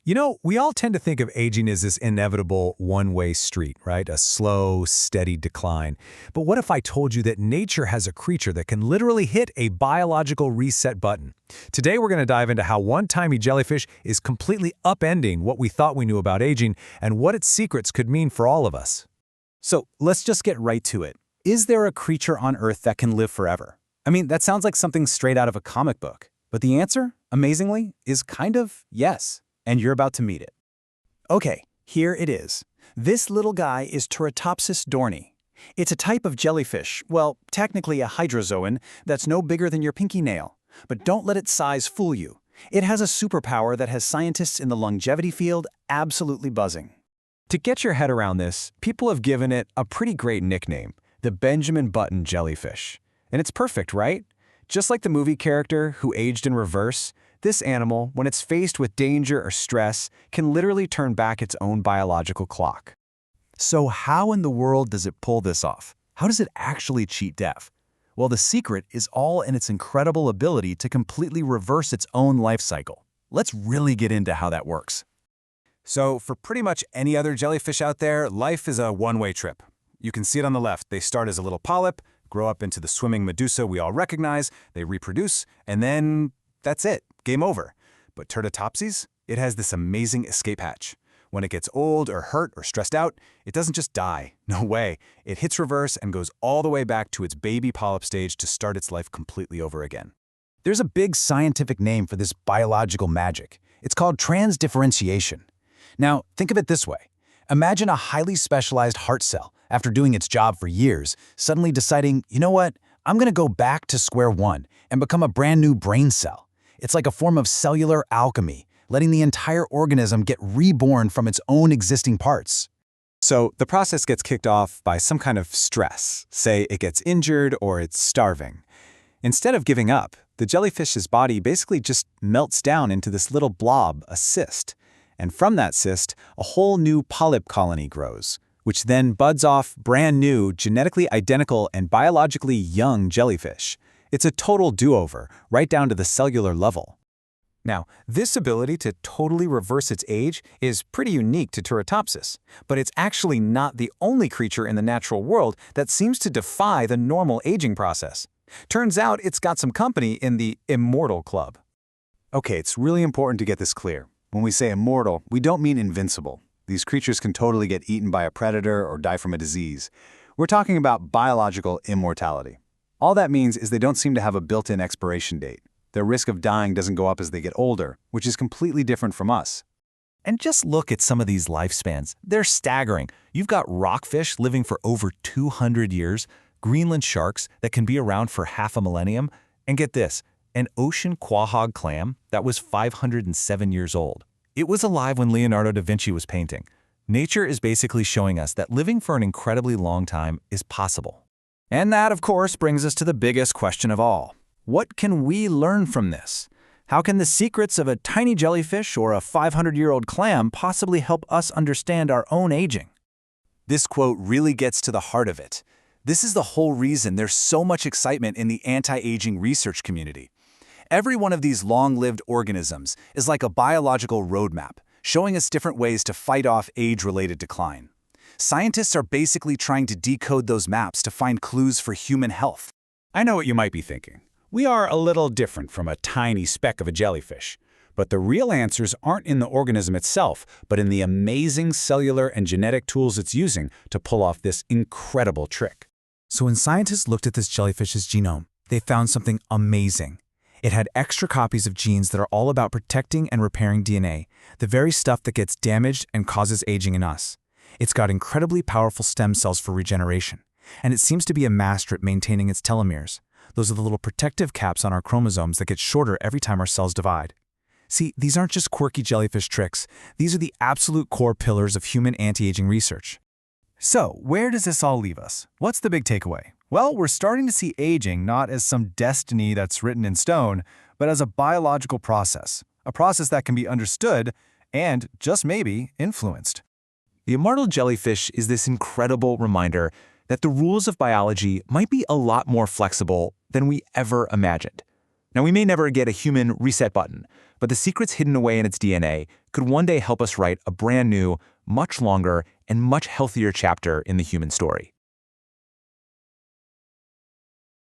You know, we all tend to think of aging as this inevitable one-way street, right? A slow, steady decline. But what if I told you that nature has a creature that can literally hit a biological reset button? Today we're going to dive into how one tiny jellyfish is completely upending what we thought we knew about aging and what its secrets could mean for all of us. So let's just get right to it. Is there a creature on Earth that can live forever? I mean, that sounds like something straight out of a comic book. But the answer, amazingly, is kind of yes. And you're about to meet it. Okay, here it is. This little guy is Turritopsis dohrnii. It's a type of jellyfish, well, technically a hydrozoan, that's no bigger than your pinky nail. But don't let its size fool you. It has a superpower that has scientists in the longevity field absolutely buzzing. To get your head around this, people have given it a pretty great nickname, the Benjamin Button jellyfish. And it's perfect, right? Just like the movie character who aged in reverse, this animal, when it's faced with danger or stress, can literally turn back its own biological clock. So how in the world does it pull this off? How does it actually cheat death? Well, the secret is all in its incredible ability to completely reverse its own life cycle. Let's really get into how that works. So for pretty much any other jellyfish out there, life is a one-way trip. You can see it on the left. They start as a little polyp, grow up into the swimming medusa we all recognize, they reproduce, and then that's it. Game over. But Turritopsis, it has this amazing escape hatch. When it gets old or hurt or stressed out, it doesn't just die. No way. It hits reverse and goes all the way back to its baby polyp stage to start its life completely over again. There's a big scientific name for this biological magic. It's called transdifferentiation. Now, think of it this way. Imagine a highly specialized heart cell, after doing its job for years, suddenly deciding, you know what, I'm going to go back to square one and become a brand new brain cell. It's like a form of cellular alchemy, letting the entire organism get reborn from its own existing parts. So the process gets kicked off by some kind of stress. Say it gets injured or it's starving. Instead of giving up, the jellyfish's body basically just melts down into this little blob, a cyst. And from that cyst, a whole new polyp colony grows, which then buds off brand new, genetically identical and biologically young jellyfish. It's a total do-over, right down to the cellular level. Now, this ability to totally reverse its age is pretty unique to Turritopsis, but it's actually not the only creature in the natural world that seems to defy the normal aging process. Turns out it's got some company in the immortal club. Okay, it's really important to get this clear. When we say immortal, we don't mean invincible. These creatures can totally get eaten by a predator or die from a disease. We're talking about biological immortality. All that means is they don't seem to have a built-in expiration date. Their risk of dying doesn't go up as they get older, which is completely different from us. And just look at some of these lifespans. They're staggering. You've got rockfish living for over 200 years, Greenland sharks that can be around for half a millennium, and get this, an ocean quahog clam that was 507 years old. It was alive when Leonardo da Vinci was painting. Nature is basically showing us that living for an incredibly long time is possible. And that, of course, brings us to the biggest question of all. What can we learn from this? How can the secrets of a tiny jellyfish or a 500-year-old clam possibly help us understand our own aging? This quote really gets to the heart of it. This is the whole reason there's so much excitement in the anti-aging research community. Every one of these long-lived organisms is like a biological roadmap, showing us different ways to fight off age-related decline. Scientists are basically trying to decode those maps to find clues for human health. I know what you might be thinking. We are a little different from a tiny speck of a jellyfish. But the real answers aren't in the organism itself, but in the amazing cellular and genetic tools it's using to pull off this incredible trick. So when scientists looked at this jellyfish's genome, they found something amazing. It had extra copies of genes that are all about protecting and repairing DNA, the very stuff that gets damaged and causes aging in us. It's got incredibly powerful stem cells for regeneration, and it seems to be a master at maintaining its telomeres. Those are the little protective caps on our chromosomes that get shorter every time our cells divide. See, these aren't just quirky jellyfish tricks. These are the absolute core pillars of human anti-aging research. So, where does this all leave us? What's the big takeaway? Well, we're starting to see aging not as some destiny that's written in stone, but as a biological process. A process that can be understood and, just maybe, influenced. The immortal jellyfish is this incredible reminder that the rules of biology might be a lot more flexible than we ever imagined. Now, we may never get a human reset button, but the secrets hidden away in its DNA could one day help us write a brand new, much longer, and much healthier chapter in the human story.